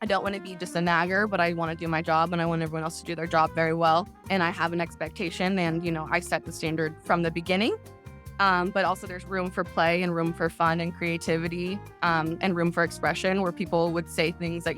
I don't want to be just a nagger, but I want to do my job and I want everyone else to do their job very well. And I have an expectation and, I set the standard from the beginning. But also there's room for play and room for fun and creativity, and room for expression where people would say things that,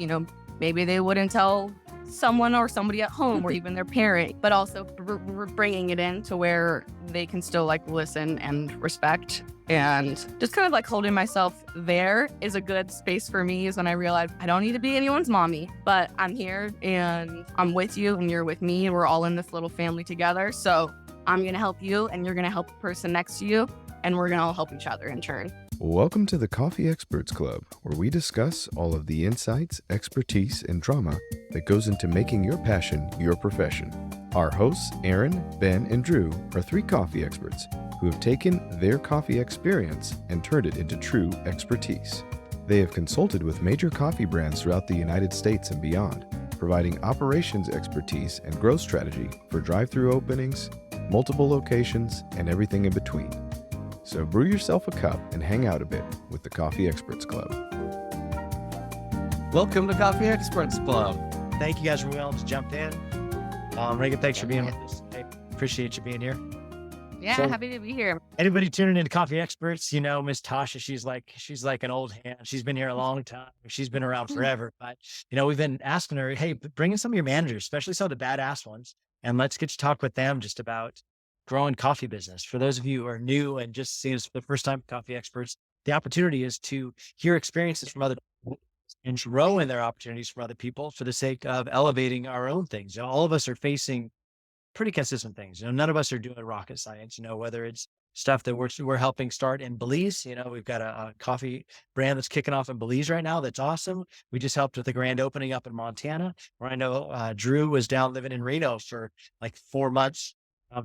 maybe they wouldn't tell someone or somebody at home or even their parent, but also we're bringing it in to where they can still listen and respect. And just kind of holding myself there is a good space for me, is when I realize I don't need to be anyone's mommy, but I'm here and I'm with you and you're with me and we're all in this little family together. So I'm going to help you and you're going to help the person next to you and we're going to all help each other in turn. Welcome to the Coffee Experts Club, where we discuss all of the insights, expertise, and drama that goes into making your passion your profession. Our hosts, Aaron, Ben, and Drew, are 3 coffee experts who have taken their coffee experience and turned it into true expertise. They have consulted with major coffee brands throughout the United States and beyond, providing operations expertise and growth strategy for drive-through openings, multiple locations, and everything in between. So brew yourself a cup and hang out a bit with the Coffee Experts Club. Welcome to Coffee Experts Club. Thank you guys for being willing to jump in. Regan, thanks for being with us. I appreciate you being here. Yeah, So- happy to be here. Anybody tuning into Coffee Experts, Miss Tasha, she's like an old hand. She's been here a long time. She's been around forever. But, we've been asking her, hey, bring in some of your managers, especially some of the badass ones, and let's get you to talk with them just about growing coffee business. For those of you who are new and just seeing us for the first time at Coffee Experts, the opportunity is to hear experiences from other people and grow in their opportunities from other people for the sake of elevating our own things. All of us are facing pretty consistent things. None of us are doing rocket science, whether it's stuff that we're helping start in Belize. We've got a coffee brand that's kicking off in Belize right now. That's awesome. We just helped with the grand opening up in Montana, where I know Drew was down living in Reno for 4 months.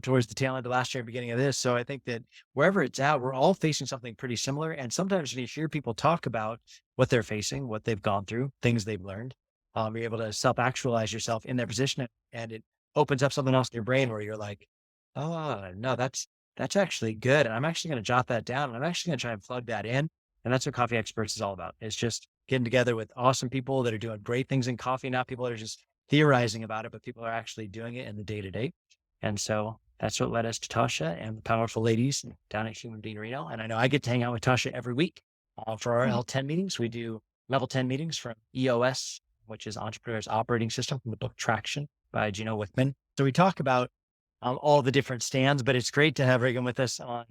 Towards the tail end of last year and beginning of this. So I think that wherever it's at, we're all facing something pretty similar. And sometimes when you hear people talk about what they're facing, what they've gone through, things they've learned, you're able to self-actualize yourself in their position, and it opens up something else in your brain where you're like, oh, no, that's actually good. And I'm actually going to jot that down. And I'm actually going to try and plug that in. And that's what Coffee Experts is all about. It's just getting together with awesome people that are doing great things in coffee, not people that are just theorizing about it, but people are actually doing it in the day-to-day. And so that's what led us to Tasha and the powerful ladies down at Human Being Reno. And I know I get to hang out with Tasha every week for our L10 meetings. We do level 10 meetings from EOS, which is Entrepreneur's Operating System, from the book Traction by Gino Wickman. So we talk about all the different stands, but it's great to have Regan with us on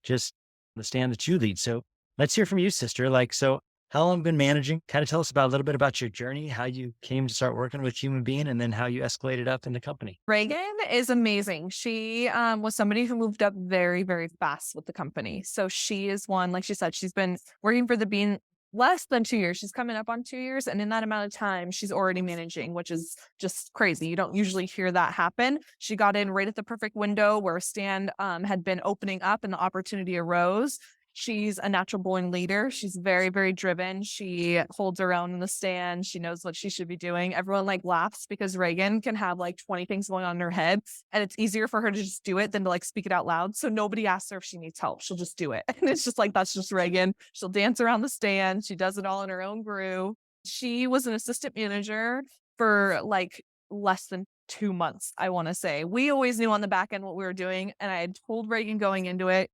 just the stand that you lead. So let's hear from you, sister. So how long have you been managing? Kind of tell us about a little bit about your journey, how you came to start working with Human Being, and then how you escalated up in the company. Regan is amazing. She was somebody who moved up very, very fast with the company. So she is one, like she said, she's been working for the Bean less than 2 years. She's coming up on 2 years. And in that amount of time, she's already managing, which is just crazy. You don't usually hear that happen. She got in right at the perfect window where a stand had been opening up and the opportunity arose. She's a natural born leader. She's very, very driven. She holds her own in the stand. She knows what she should be doing. Everyone laughs because Regan can have 20 things going on in her head, and it's easier for her to just do it than to speak it out loud. So nobody asks her if she needs help. She'll just do it. And it's just that's just Regan. She'll dance around the stand. She does it all in her own groove. She was an assistant manager for less than 2 months, I want to say. We always knew on the back end what we were doing. And I had told Regan going into it,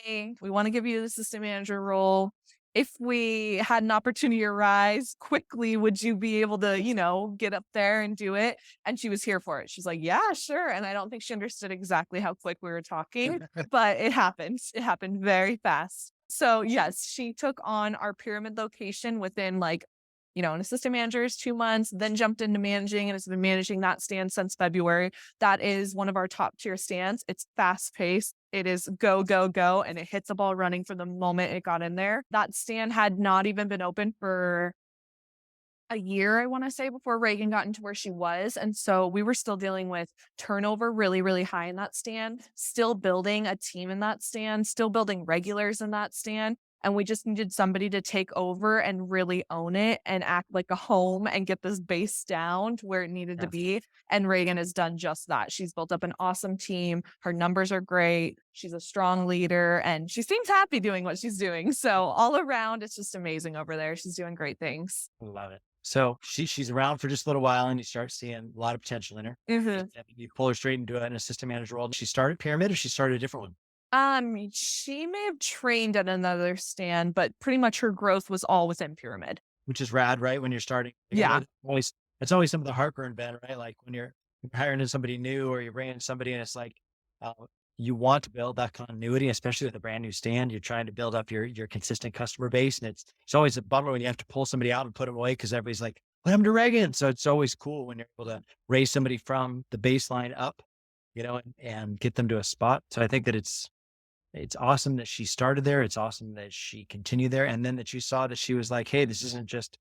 hey, we want to give you the assistant manager role. If we had an opportunity arise quickly, would you be able to, get up there and do it? And she was here for it. She's like, yeah, sure. And I don't think she understood exactly how quick we were talking, but it happened. It happened very fast. So yes, she took on our pyramid location within an assistant manager is 2 months, then jumped into managing and has been managing that stand since February. That is one of our top tier stands. It's fast paced. It is go, go, go. And it hits the ball running from the moment it got in there. That stand had not even been open for a year, I want to say, before Regan got into where she was. And so we were still dealing with turnover really, really high in that stand, still building a team in that stand, still building regulars in that stand. And we just needed somebody to take over and really own it and act like a home and get this base down to where it needed to be. And Regan has done just that. She's built up an awesome team. Her numbers are great. She's a strong leader and she seems happy doing what she's doing. So all around, it's just amazing over there. She's doing great things. Love it. So she's around for just a little while and you start seeing a lot of potential in her. Mhm. And you pull her straight into an assistant manager role. She started Pyramid or she started a different one, She may have trained at another stand, but pretty much her growth was all within Pyramid. which is rad, right? When you're starting. Like, I know Yeah. it's always some of the heartburn, Ben, right? Like when you're hiring in somebody new or you're bringing somebody and it's like, uh, you want to build that continuity, especially with a brand new stand. You're trying to build up your consistent customer base. And it's always a bummer when you have to pull somebody out and put them away because everybody's like, what happened to Reagan? So it's always cool when you're able to raise somebody from the baseline up, and get them to a spot. So I think that it's awesome that she started there. It's awesome that she continued there. And then that you saw that she was like, hey, this isn't just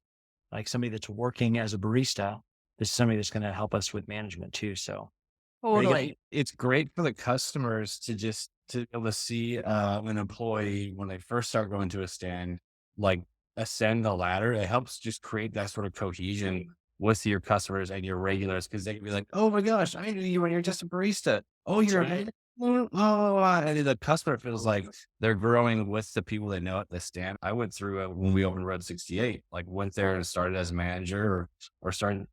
like somebody that's working as a barista. This is somebody that's going to help us with management too. So Totally. It's great for the customers to be able to see an employee when they first start going to a stand, like ascend the ladder. It helps just create that sort of cohesion with your customers and your regulars because they can be like, oh my gosh, I knew you when you're just a barista. Oh, you're a and the customer feels like they're growing with the people they know at the stand. I went through it when we opened Road 68, like went there and started as a manager or started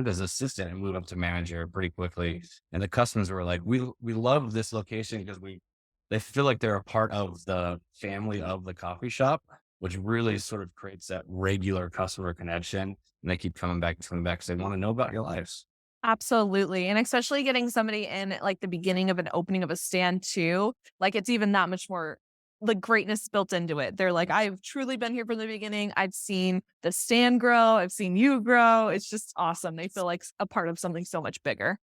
as assistant and moved up to manager pretty quickly. And the customers were like, we love this location because they feel like they're a part of the family of the coffee shop, which really sort of creates that regular customer connection. And they keep coming back because they want to know about your lives. Absolutely. And especially getting somebody in at like the beginning of an opening of a stand too, like it's even that much more the greatness built into it. They're like, I've truly been here from the beginning. I've seen the stand grow. I've seen you grow. It's just awesome. They feel like a part of something so much bigger.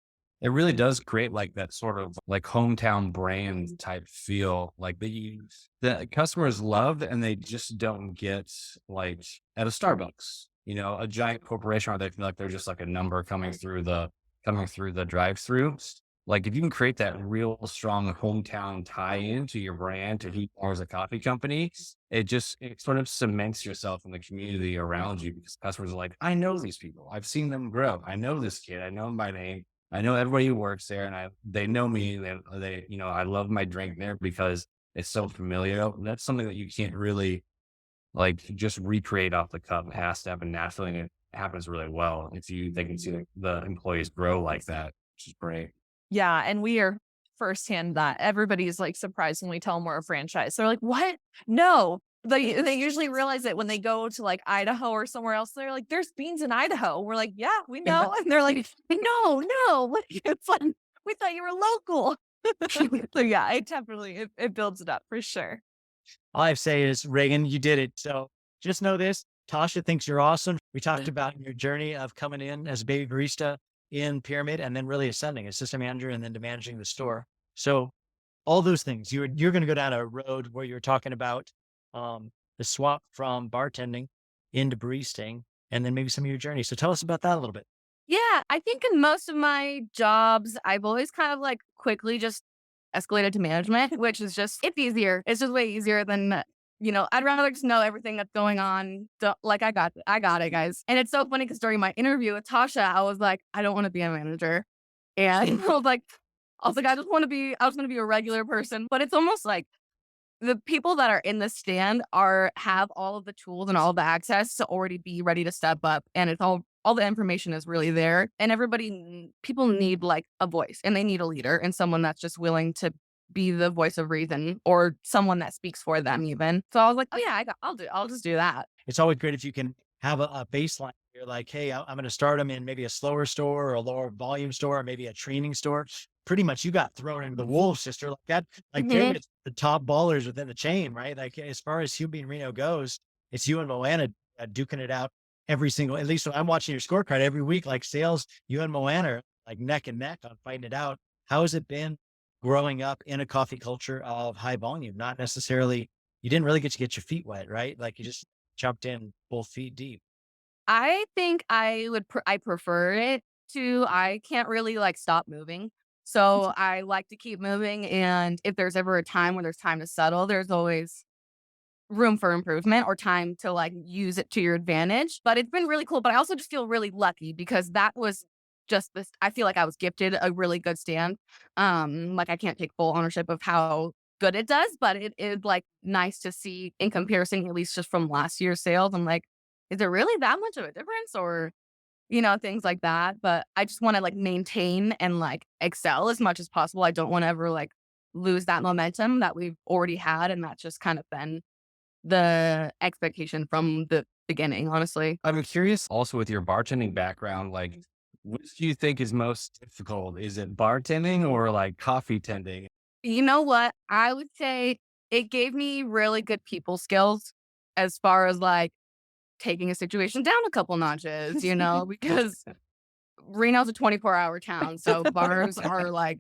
It really does create like that sort of like hometown brand type feel like the customers love and they just don't get like at a Starbucks, a giant corporation where they feel like they're just like a number coming through the drive through. Like if you can create that real strong hometown tie into your brand to who you are as a coffee company, it sort of cements yourself in the community around you because customers are like, I know these people. I've seen them grow. I know this kid. I know him by name. I know everybody who works there and they know me. I love my drink there because it's so familiar. That's something that you can't really like just recreate off the cup. It has to happen naturally and it happens really well. They can see the employees grow like that, which is great. Yeah. And we are firsthand that everybody's like surprised when we tell them we're a franchise. They're like, what? No. They usually realize it when they go to like Idaho or somewhere else. They're like, there's beans in Idaho. We're like, yeah, we know. And they're like, no. It's like, we thought you were local. So yeah, it builds it up for sure. all I have to say is, Reagan, you did it. So just know this. Tasha thinks you're awesome. We talked about your journey of coming in as a baby barista in Pyramid and then really ascending as assistant manager and then to managing the store. So all those things, you're going to go down a road where you're talking about the swap from bartending into baristing and then maybe some of your journey. So tell us about that a little bit. Yeah, I think in most of my jobs, I've always kind of like quickly just escalated to management, which is it's easier. It's just way easier than, I'd rather just know everything that's going on. Like, I got it, guys. And it's so funny because during my interview with Tasha, I was like, I don't want to be a manager. And I was like, I just want to be a regular person. But it's almost like the people that are in the stand have all of the tools and all the access to already be ready to step up. And it's all the information is really there. And people need like a voice and they need a leader and someone that's just willing to be the voice of reason or someone that speaks for them even. So I was like, oh yeah, I'll just do that. It's always great if you can have a baseline. You're like, hey, I'm going to start them in maybe a slower store or a lower volume store or maybe a training store. Pretty much you got thrown into the wolves, sister, like that. Like Mhm. it's the top ballers within the chain, right? Like as far as Hubie and Reno goes, it's you and Moana duking it out every single, at least when I'm watching your scorecard every week, like sales, you and Moana are like neck and neck on fighting it out. How has it been growing up in a coffee culture of high volume? Not necessarily, you didn't really get to get your feet wet, right? Like you just jumped in both feet deep. I think I prefer it to, I can't really like stop moving. So I like to keep moving. And if there's ever a time where there's time to settle, there's always room for improvement or time to like use it to your advantage. But it's been really cool. But I also just feel really lucky because that was just this. I feel like I was gifted a really good stand. Like I can't take full ownership of how good it does, but it is like nice to see in comparison, at least just from last year's sales. I'm like, is it really that much of a difference? Or, things like that. But I just want to like maintain and like excel as much as possible. I don't want to ever like lose that momentum that we've already had. And that's just kind of been the expectation from the beginning, honestly. I'm curious also with your bartending background, like, which do you think is most difficult? Is it bartending or like coffee tending? You know what? I would say it gave me really good people skills as far as like taking a situation down a couple notches, because Reno's a 24-hour town. So bars are like,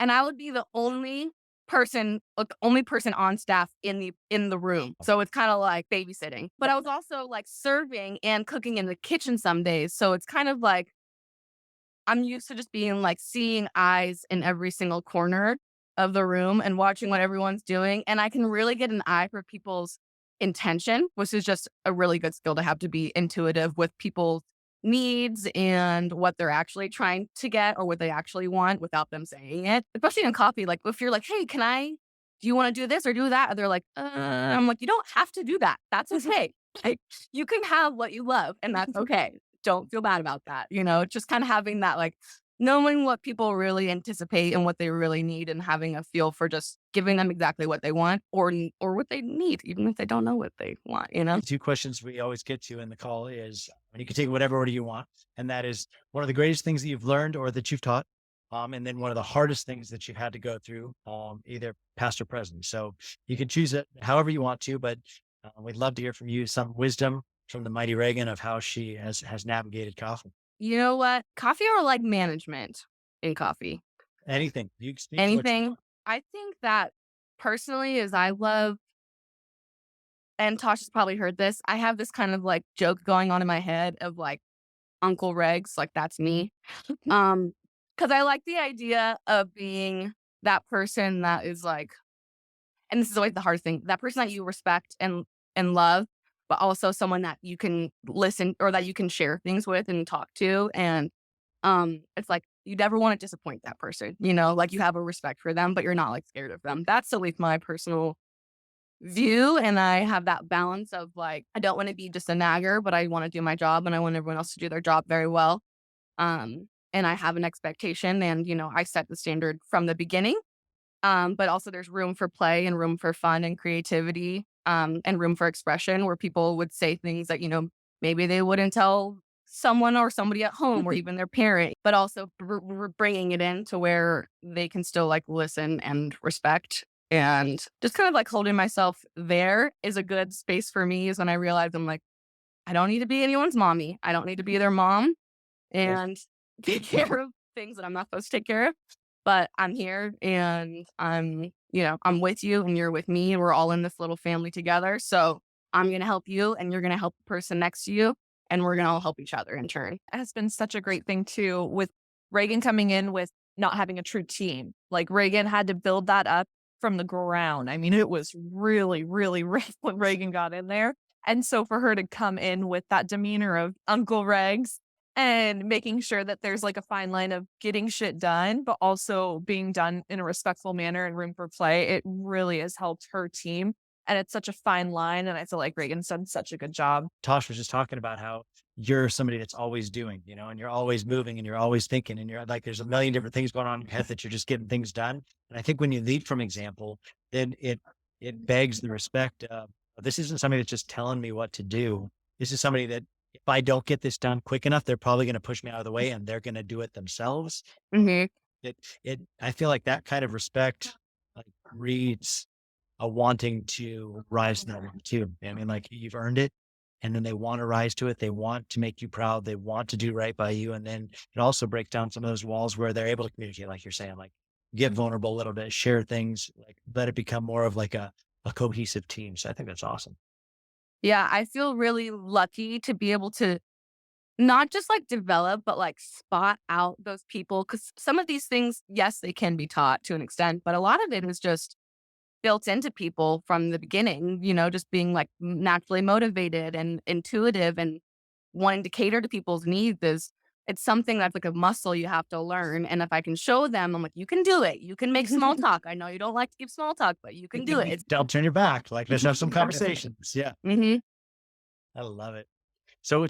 and I would be the only person on staff in the room. So it's kind of like babysitting. But I was also like serving and cooking in the kitchen some days. So it's kind of like I'm used to just being like seeing eyes in every single corner of the room and watching what everyone's doing. And I can really get an eye for people's intention, which is just a really good skill to have, to be intuitive with people's needs and what they're actually trying to get or what they actually want without them saying it. Especially in coffee, like if you're like, hey, do you want to do this or do that? And they're like, I'm like, you don't have to do that. That's okay. Like you can have what you love and that's okay. Don't feel bad about that. Just kind of having that, like knowing what people really anticipate and what they really need and having a feel for just giving them exactly what they want or what they need, even if they don't know what they want. Two questions we always get to in the call is, and you can take whatever order you want. And that is one of the greatest things that you've learned or that you've taught. And then one of the hardest things that you've had to go through, either past or present. So you can choose it however you want to, but we'd love to hear from you some wisdom from the mighty Regan of how she has navigated coffee. You know what? Coffee or like management in coffee? Anything. You can speak to what you Anything. want. I think that personally is I love, and Tasha's probably heard this, I have this kind of like joke going on in my head of like Uncle Regs, like that's me. Because I like the idea of being that person that is like, and this is always the hardest thing, that person that you respect and love, but also someone that you can listen or that you can share things with and talk to. And it's like you never want to disappoint that person, like you have a respect for them, but you're not like scared of them. That's at least my personal view. And I have that balance of like, I don't want to be just a nagger, but I want to do my job and I want everyone else to do their job very well. And I have an expectation and, I set the standard from the beginning. But also there's room for play and room for fun and creativity, and room for expression where people would say things that, maybe they wouldn't tell someone or somebody at home or even their parent, but also we're bringing it in to where they can still like listen and respect. And just kind of like holding myself there is a good space for me is when I realize I'm like, I don't need to be anyone's mommy. I don't need to be their mom and take care of things that I'm not supposed to take care of. But I'm here and I'm with you and you're with me. And we're all in this little family together. So I'm going to help you and you're going to help the person next to you. And we're going to all help each other in turn. It has been such a great thing too, with Regan coming in with not having a true team. Like Regan had to build that up from the ground. I mean, it was really, really rough when Regan got in there. And so for her to come in with that demeanor of Uncle Regs and making sure that there's like a fine line of getting shit done, but also being done in a respectful manner and room for play, it really has helped her team. And it's such a fine line. And I feel like Reagan's done such a good job. Tosh was just talking about how you're somebody that's always doing, and you're always moving and you're always thinking and you're like, there's a million different things going on in your head that you're just getting things done. And I think when you lead from example, then it begs the respect of, this isn't somebody that's just telling me what to do. This is somebody that if I don't get this done quick enough, they're probably going to push me out of the way and they're going to do it themselves. Mm-hmm. I feel like that kind of respect like reads a wanting to rise to that one too. I mean, like you've earned it and then they want to rise to it. They want to make you proud. They want to do right by you. And then it also breaks down some of those walls where they're able to communicate, like you're saying, like get vulnerable a little bit, share things, like let it become more of like a cohesive team. So I think that's awesome. Yeah, I feel really lucky to be able to not just like develop, but like spot out those people. Cause some of these things, yes, they can be taught to an extent, but a lot of it is just built into people from the beginning, just being like naturally motivated and intuitive and wanting to cater to people's needs it's something that's like a muscle you have to learn. And if I can show them, I'm like, you can do it. You can make small talk. I know you don't like to keep small talk, but you can do it. Don't turn your back. Like let's have some conversations. Yeah. Mm-hmm. I love it. So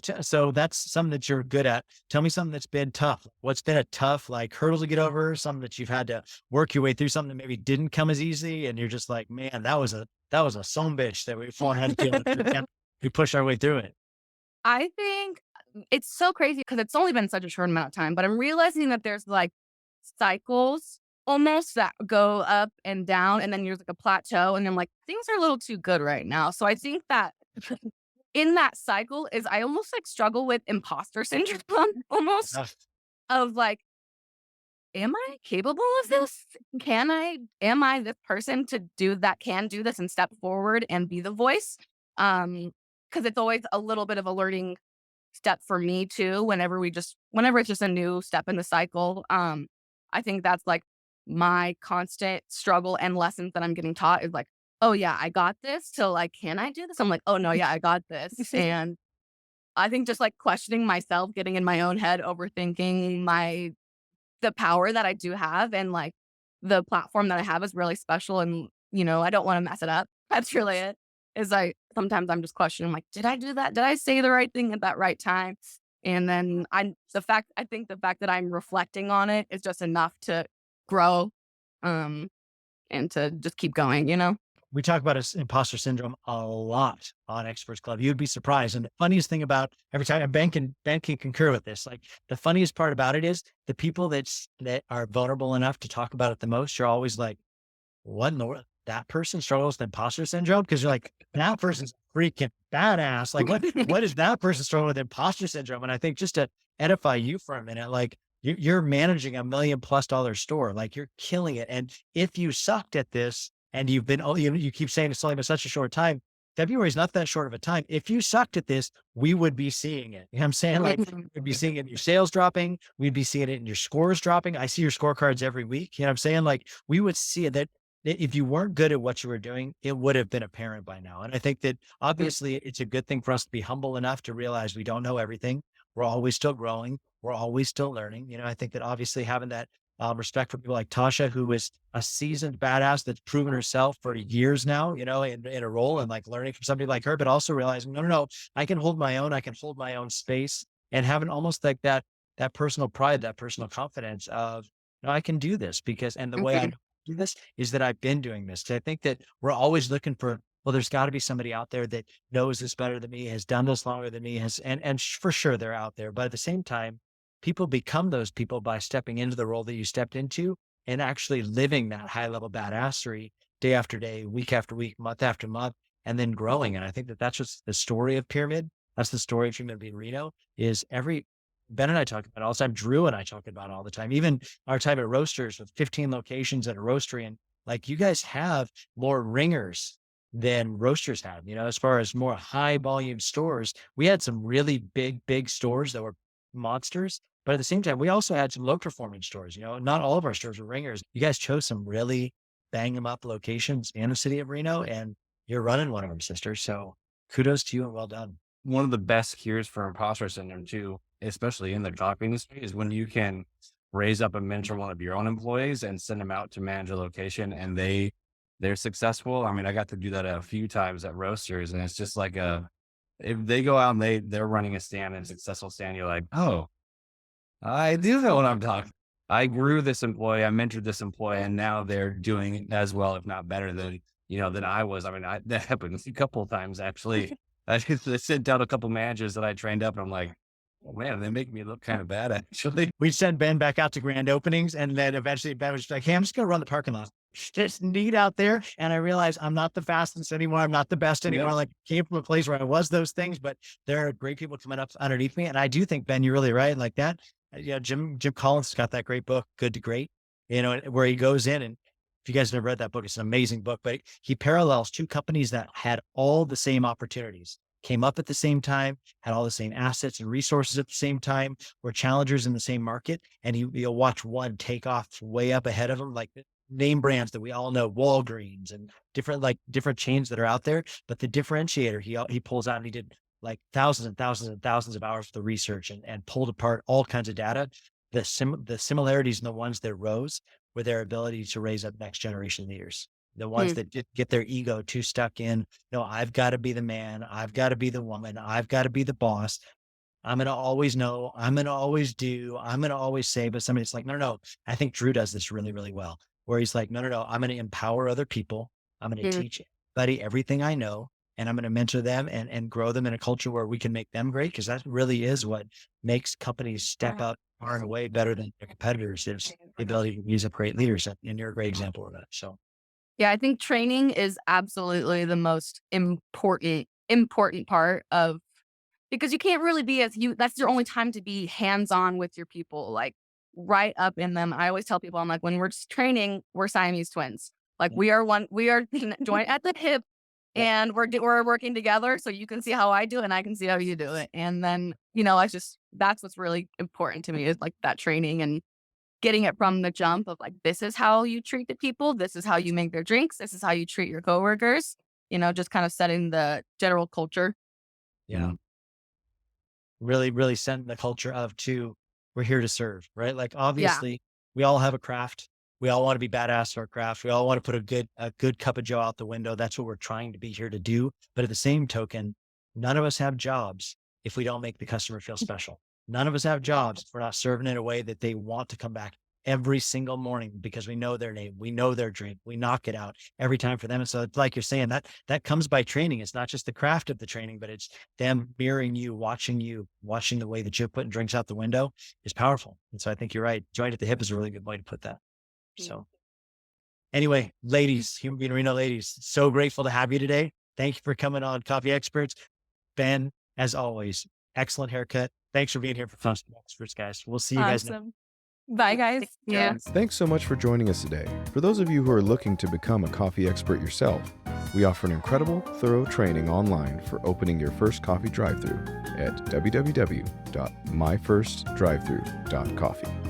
that's something that you're good at. Tell me something that's been tough. What's been a tough like hurdle to get over? Something that you've had to work your way through. Something that maybe didn't come as easy, and you're just like, man, that was a son bitch that we had to deal with. We pushed our way through it. I think it's so crazy because it's only been such a short amount of time, but I'm realizing that there's like cycles almost that go up and down, and then there's like a plateau, and I'm like, things are a little too good right now. So I think that in that cycle is I almost like struggle with imposter syndrome almost Uh, of like, am I capable of this? Am I this person to do that, can do this and step forward and be the voice? Because it's always a little bit of a learning step for me too, whenever it's just a new step in the cycle. I think that's like my constant struggle and lessons that I'm getting taught is like, oh yeah, I got this. So like, can I do this? I'm like, oh no, yeah, I got this. And I think just like questioning myself, getting in my own head, overthinking the power that I do have and like the platform that I have is really special. And, I don't want to mess it up. That's really it. Is sometimes I'm just questioning, like, did I do that? Did I say the right thing at that right time? And then I think the fact that I'm reflecting on it is just enough to grow, and to just keep going. we talk about imposter syndrome a lot on Experts Club. You'd be surprised. And the funniest thing about every time, and Ben can concur with this, like the funniest part about it is the people that are vulnerable enough to talk about it the most, you're always like, what in the world? That person struggles with imposter syndrome? Because you're like, that person's freaking badass. Like what is that person struggling with imposter syndrome? And I think just to edify you for a minute, like you're managing $1 million+ store, like you're killing it. And if you sucked at this and you've been, you keep saying it's only been such a short time, February is not that short of a time. If you sucked at this, we would be seeing it. You know what I'm saying? Like we'd be seeing it in your sales dropping. We'd be seeing it in your scores dropping. I see your scorecards every week. You know what I'm saying? Like we would see it that if you weren't good at what you were doing, it would have been apparent by now. And I think that obviously it's a good thing for us to be humble enough to realize we don't know everything. We're always still growing. We're always still learning. You know, I think that obviously having that respect for people like Tasha, who is a seasoned badass that's proven herself for years now, you know, in a role and like learning from somebody like her, but also realizing, no, I can hold my own. I can hold my own space and having almost like that personal pride, that personal confidence of, no, I can do this because, and the way I do this is that I've been doing this. I think that we're always looking for, well, there's got to be somebody out there that knows this better than me, has done this longer than me, and for sure they're out there. But at the same time, people become those people by stepping into the role that you stepped into and actually living that high level badassery day after day, week after week, month after month, and then growing. And I think that that's just the story of Pyramid. That's the story of Pyramid Reno is Ben and I talk about it all the time. Drew and I talk about it all the time. Even our time at Roasters with 15 locations at a roastery. And like you guys have more ringers than Roasters have, you know, as far as more high volume stores. We had some really big stores that were monsters. But at the same time, we also had some low performing stores. You know, not all of our stores were ringers. You guys chose some really bang them up locations in the city of Reno, and you're running one of them, sister. So kudos to you and well done. One of the best cures for imposter syndrome too, especially in the coffee industry, is when you can raise up a mentor, one of your own employees, and send them out to manage a location, and they're successful. I mean, I got to do that a few times at Roasters, and it's just like if they go out and they're running a stand and successful stand, you're like, oh, I do know what I'm talking. I grew this employee, I mentored this employee, and now they're doing as well, if not better than I was. I mean, that happened a couple of times actually. I sent down a couple of managers that I trained up, and I'm like, oh man, they make me look kind of bad actually. We'd send Ben back out to grand openings, and then eventually Ben was like, hey, I'm just going to run the parking lot. It's neat out there. And I realized I'm not the fastest anymore. I'm not the best anymore. Yep. Like came from a place where I was those things, but there are great people coming up underneath me. And I do think, Ben, you're really right. Like that. Jim Collins has got that great book, Good to Great, you know, where he goes in, and if you guys have never read that book, it's an amazing book, but he parallels two companies that had all the same opportunities, came up at the same time, had all the same assets and resources at the same time, were challengers in the same market. And you'll watch one take off way up ahead of them, like name brands that we all know, Walgreens and different chains that are out there. But the differentiator he pulls out, and he did like thousands and thousands and thousands of hours of research and pulled apart all kinds of data. The similarities and the ones that rose were their ability to raise up next generation leaders. the ones that get their ego too stuck in, no, I've got to be the man. I've got to be the woman. I've got to be the boss. I'm going to always know. I'm going to always do. I'm going to always say, but somebody's like, no, no, no. I think Drew does this really, really well, where he's like, no, no, no. I'm going to empower other people. I'm going to teach everybody everything I know. And I'm going to mentor them and grow them in a culture where we can make them great. Cause that really is what makes companies step up far and away better than their competitors, is the ability to use up great leaders. And you're a great example of that. So. Yeah, I think training is absolutely the most important part of, because you can't really be that's your only time to be hands-on with your people, like right up in them. I always tell people, I'm like, when we're just training, we're Siamese twins. Like we are joined at the hip, and we're working together, so you can see how I do it and I can see how you do it. And then, that's what's really important to me, is like that training and getting it from the jump of like, this is how you treat the people. This is how you make their drinks. This is how you treat your coworkers, just kind of setting the general culture. Yeah. Really, really setting the culture of we're here to serve, right? Like obviously we all have a craft. We all want to be badass at our craft. We all want to put a good cup of joe out the window. That's what we're trying to be here to do. But at the same token, none of us have jobs if we don't make the customer feel special. None of us have jobs if we're not serving in a way that they want to come back every single morning, because we know their name, we know their drink, we knock it out every time for them. And so it's like you're saying, that comes by training. It's not just the craft of the training, but it's them mirroring you, watching the way that you're putting drinks out the window is powerful. And so I think you're right. Joined at the hip is a really good way to put that. So anyway, ladies, Human Being Reno ladies, so grateful to have you today. Thank you for coming on Coffee Experts. Ben, as always, excellent haircut. Thanks for being here for Coffee Experts, guys. We'll see you guys next. Bye, guys. Yeah. Thanks so much for joining us today. For those of you who are looking to become a coffee expert yourself, we offer an incredible, thorough training online for opening your first coffee drive-thru at www.myfirstdrivethru.coffee.